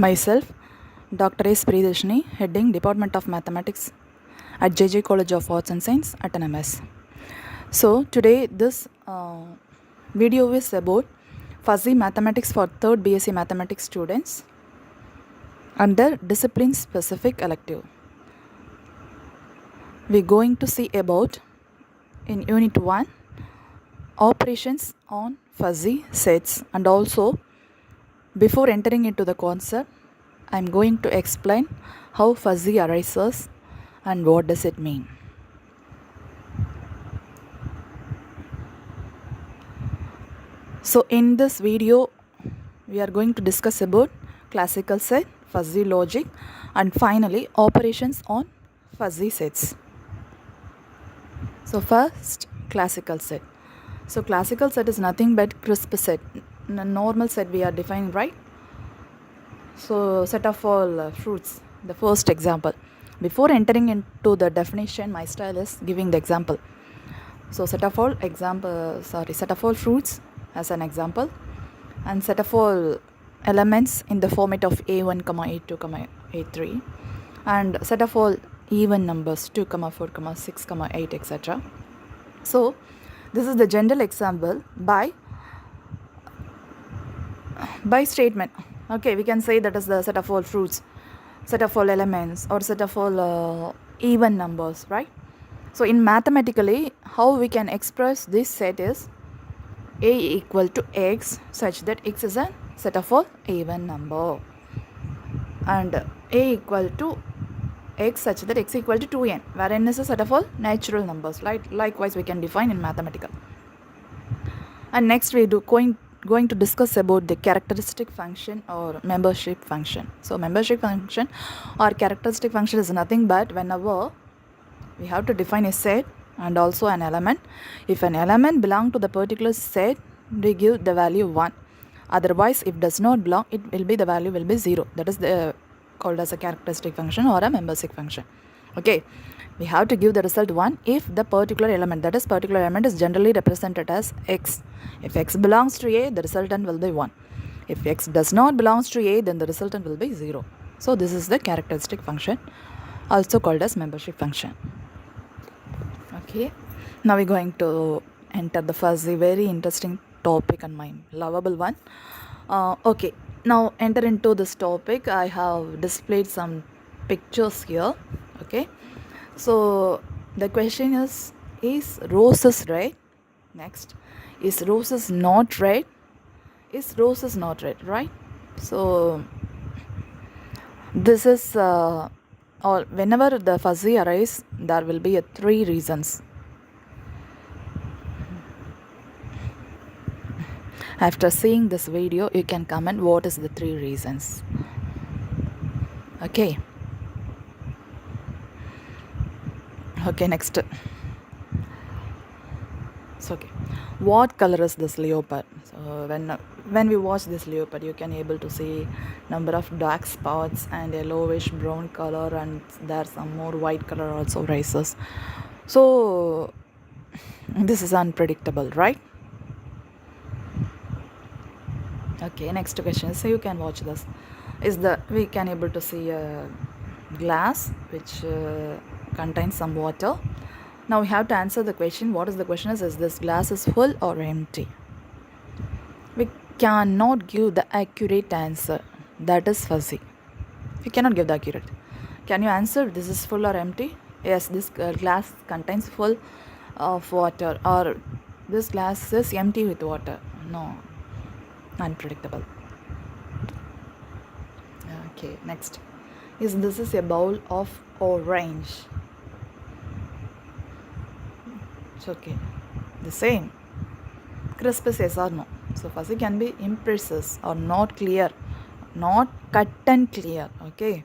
Myself, Dr. S. Priyadarshini, heading Department of Mathematics at JJ College of Arts and Science at NMS. So today this video is about fuzzy mathematics for 3rd BSc Mathematics students under discipline specific elective. We're going to see about in Unit 1 operations on fuzzy sets, and also before entering into the concept, I'm going to explain how fuzzy arises and what does it mean. So in this video, we are going to discuss about classical set, fuzzy logic, and finally operations on fuzzy sets. So first, classical set. So classical set is nothing but crisp set. Normal set we are defining, right? So set of all fruits, the first example. Before entering into the definition, my style is giving the example. So set of all fruits as an example, and set of all elements in the format of a1, a2, a3, and set of all even numbers 2, 4, 6, 8, etc. So this is the general example by statement. Okay, we can say that is the set of all fruits, set of all elements, or set of all even numbers, right? So in mathematically, how we can express this set is a equal to x such that x is a set of all even number, and a equal to x such that x equal to 2n, where n is a set of all natural numbers. Likewise we can define in mathematical. And next we do going to discuss about the characteristic function or membership function. So membership function or characteristic function is nothing but whenever we have to define a set and also an element. If an element belongs to the particular set, we give the value 1. Otherwise, if does not belong, the value will be 0. That is called as a characteristic function or a membership function. Okay, we have to give the result 1 if the particular element, that is particular element, is generally represented as x. If x belongs to a, the resultant will be 1. If x does not belongs to a, then the resultant will be 0. So this is the characteristic function, also called as membership function. Okay, now we're going to enter the fuzzy, very interesting topic and my lovable one. Okay, now enter into this topic. I have displayed some pictures here. Okay, so the question is roses red? Next, is roses not red? Is roses not red, right? So this is or whenever the fuzzy arises, there will be 3 reasons. After seeing this video, you can comment what is the 3 reasons. Okay, next. So okay, what color is this leopard? So when we watch this leopard, you can able to see number of dark spots and yellowish brown color, and there some more white color also rises. So this is unpredictable, right? Okay, next question. So you can watch this. We can able to see a glass which contains some water. Now we have to answer the question. What is the question? Is this glass is full or empty? We cannot give the accurate answer. That is fuzzy. We cannot give the accurate. Can you answer this is full or empty? Yes, this glass contains full of water, or this glass is empty with water. No, unpredictable. Okay, next. This is a bowl of orange. It's okay. The same. Crisp is yes or no. So fuzzy can be imprecise or not clear, not cut and clear. Okay.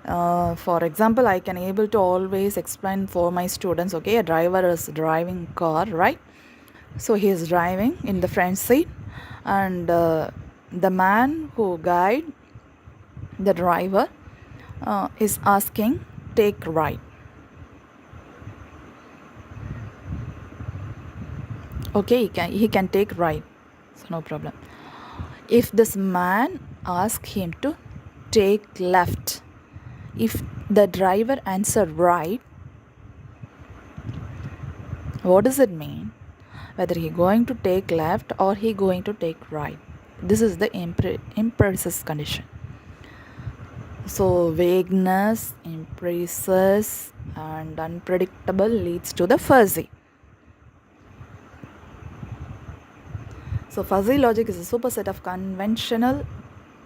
For example, I can able to always explain for my students. Okay, a driver is driving car, right? So he is driving in the front seat, and the man who guide the driver is asking take right. Okay, he can take right, so no problem. If this man asks him to take left. If the driver answer right, what does it mean? Whether he going to take left or he going to take right. This is the imprecise condition. So vagueness, imprecise and unpredictable leads to the fuzzy. So fuzzy logic is a superset of conventional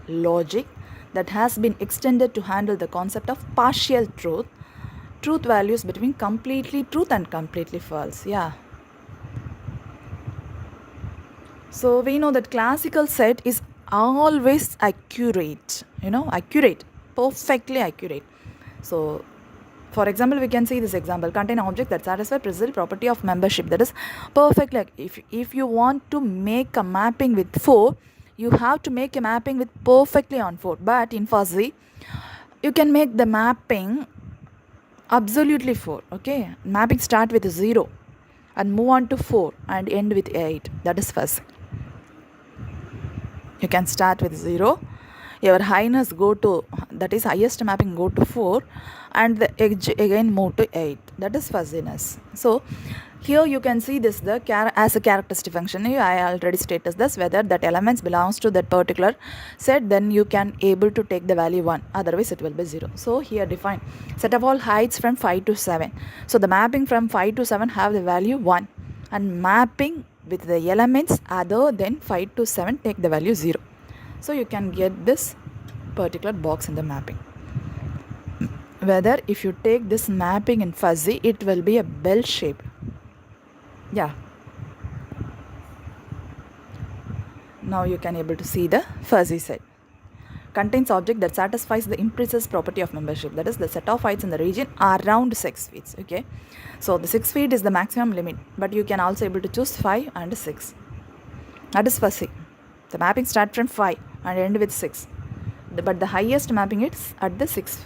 logic that has been extended to handle the concept of partial truth values between completely truth and completely false. Yeah. So we know that classical set is always accurate, perfectly accurate. So for example, we can see this example: contain object that satisfy precise property of membership. That is perfectly. If you want to make a mapping with 4, you have to make a mapping with perfectly on 4. But in fuzzy, you can make the mapping absolutely 4. Okay, mapping start with 0 and move on to 4 and end with 8. That is fuzzy. You can start with 0, your highness go to, that is highest mapping, go to 4 and the edge again move to 8. That is fuzziness. So here you can see this as a characteristic function. I already stated this, whether that elements belongs to that particular set, then you can able to take the value 1, otherwise it will be 0. So here define set of all heights from 5 to 7. So the mapping from 5 to 7 have the value 1, and mapping with the elements other than 5 to 7 take the value 0. So you can get this particular box in the mapping. Whether if you take this mapping in fuzzy, it will be a bell shape. Yeah. Now you can able to see the fuzzy set. Contains object that satisfies the imprecise property of membership. That is the set of heights in the region around 6 feet. Okay. So the 6 feet is the maximum limit, but you can also able to choose 5 and 6. That is fuzzy. The mapping start from 5 and end with 6. But the highest mapping is at the 6th.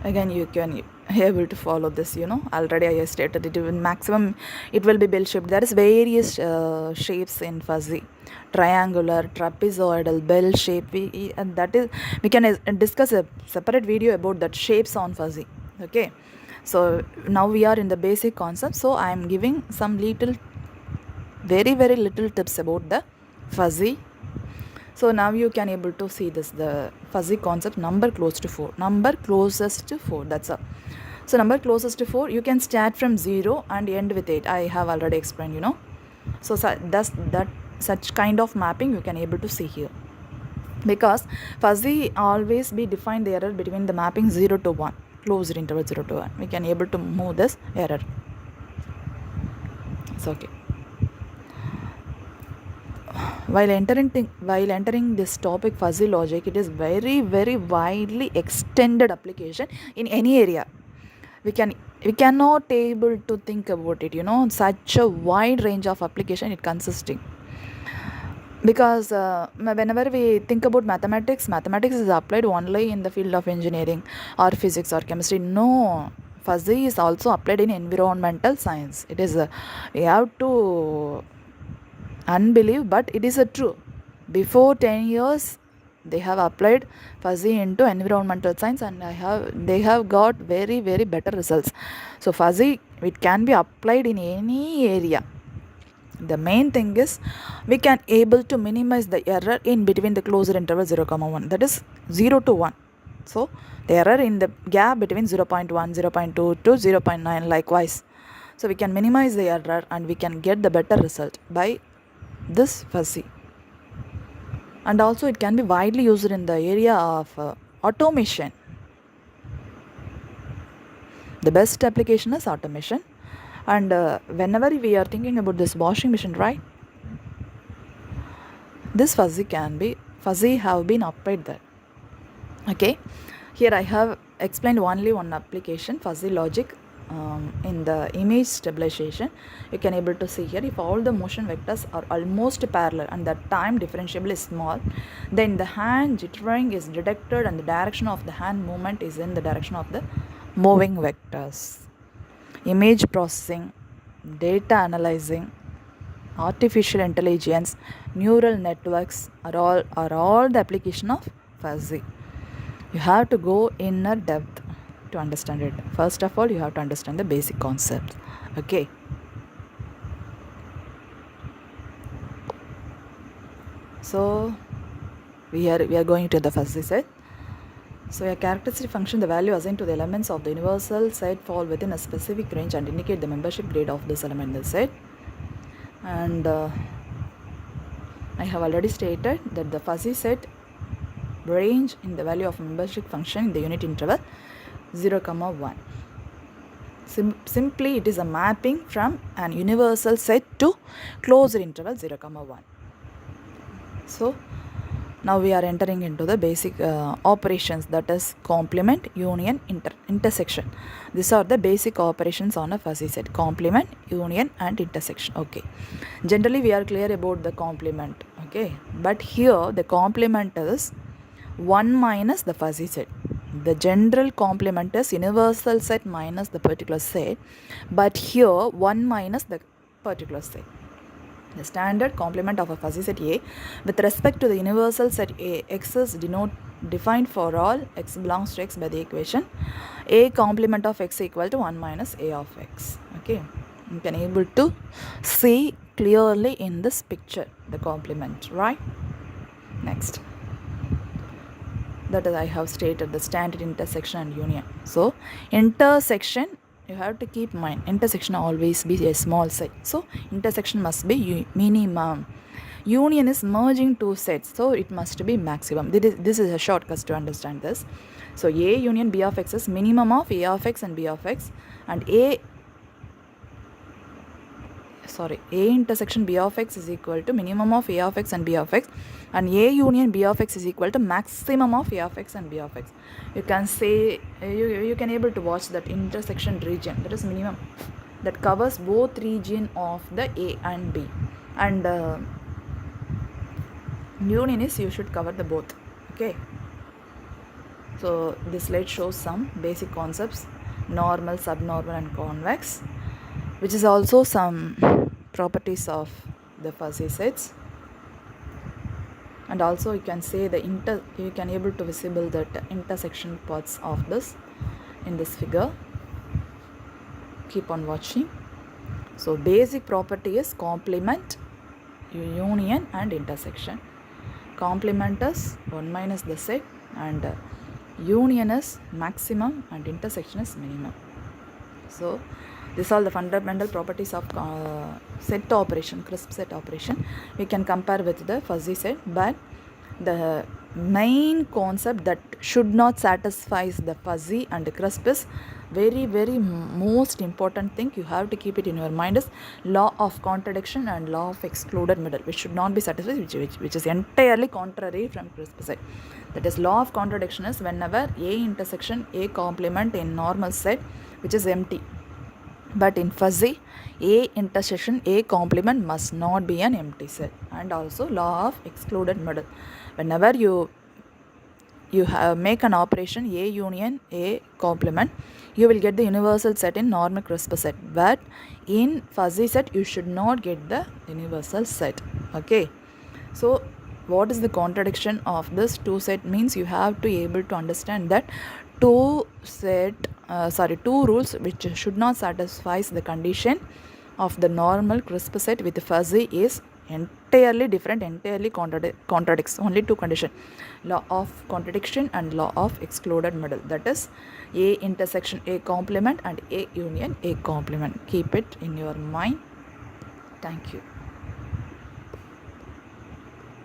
Again, you can able to follow this, already I stated it. Maximum it will be bell shaped. There is various shapes in fuzzy: triangular, trapezoidal, bell shape. And that is, we can discuss a separate video about that shapes on fuzzy. Okay, so now we are in the basic concept, so I am giving some very little tips about the fuzzy. So now you can able to see this, the fuzzy concept: number close to 4, number closest to 4. That's all. So number closest to 4, you can start from 0 and end with 8. I have already explained, So that's that such kind of mapping you can able to see here. Because fuzzy always be defined the error between the mapping 0 to 1, closed interval 0 to 1. We can able to move this error. It's okay. While entering this topic, fuzzy logic, it is very widely extended application in any area. We cannot able to think about it, such a wide range of application it consisting. Because whenever we think about mathematics is applied only in the field of engineering or physics or chemistry. No, fuzzy is also applied in environmental science. It is we have to unbelieve, but it is a true. Before 10 years they have applied fuzzy into environmental science, and they have got very better results. So fuzzy, it can be applied in any area. The main thing is we can able to minimize the error in between the closed interval 0, 1, that is 0 to 1. So the error in the gap between 0.1, 0.2 to 0.9 likewise. So we can minimize the error and we can get the better result by this fuzzy. And also it can be widely used in the area of automation. The best application is automation. And whenever we are thinking about this washing machine, right, this fuzzy have been applied there. Okay, here I have explained only one application, fuzzy logic, in the image stabilization. You can able to see here, if all the motion vectors are almost parallel and the time differentiable is small, then the hand jittering is detected and the direction of the hand movement is in the direction of the moving vectors. Image processing, data analyzing, artificial intelligence, neural networks are all the application of fuzzy. You have to go in a depth to understand it. First of all, you have to understand the basic concepts. Okay. So we are going to the fuzzy set. So a characteristic function, the value assigned to the elements of the universal set fall within a specific range and indicate the membership grade of this element in the set. And I have already stated that the fuzzy set range in the value of membership function in the unit interval 0, 1. Simply it is a mapping from an universal set to closed interval 0, 1. So now we are entering into the basic operations, that is complement, union, intersection. These are the basic operations on a fuzzy set: complement, union and intersection. Okay, generally we are clear about the complement. Okay, but here the complement is 1 minus the fuzzy set. The general complement is universal set minus the particular set, but here 1 minus the particular set. The standard complement of a fuzzy set A with respect to the universal set A, X is defined for all X belongs to X by the equation A complement of X equal to 1 minus A of X. Okay, you can able to see clearly in this picture the complement, right? Next, that is I have stated the standard intersection and union. So intersection, you have to keep in mind, intersection always be a small set, so intersection must be minimum. Union is merging two sets, so it must be maximum. This is a shortcut to understand this. So A union B of X is minimum of A of X and B of X, and A intersection B of X is equal to minimum of A of X and B of X, and A union B of X is equal to maximum of A of X and B of X. You can say, you can able to watch that intersection region, that is minimum, that covers both region of the A and B, and union is you should cover the both. Okay, so this slide shows some basic concepts: normal, subnormal and convex, which is also some properties of the fuzzy sets. And also you can say you can able to visible that intersection parts of this in this figure. Keep on watching. So basic property is complement, union and intersection. Complement is 1 minus the set, and union is maximum and intersection is minimum. So these are the fundamental properties of set operation, crisp set operation. We can compare with the fuzzy set, but the main concept that should not satisfy the fuzzy and the crisp is very most important thing you have to keep it in your mind is law of contradiction and law of excluded middle, which should not be satisfied, which is entirely contrary from crisp set. That is, law of contradiction is whenever A intersection A complement in normal set which is empty, but in fuzzy A intersection A complement must not be an empty set. And also law of excluded middle, whenever you make an operation A union A complement, you will get the universal set in normal crisp set, but in fuzzy set you should not get the universal set. Okay, so what is the contradiction of this two set means you have to be able to understand that two rules which should not satisfy the condition of the normal crisp set with fuzzy is entirely different, entirely contradicts only two conditions: law of contradiction and law of excluded middle, that is A intersection A complement and A union A complement. Keep it in your mind. Thank you.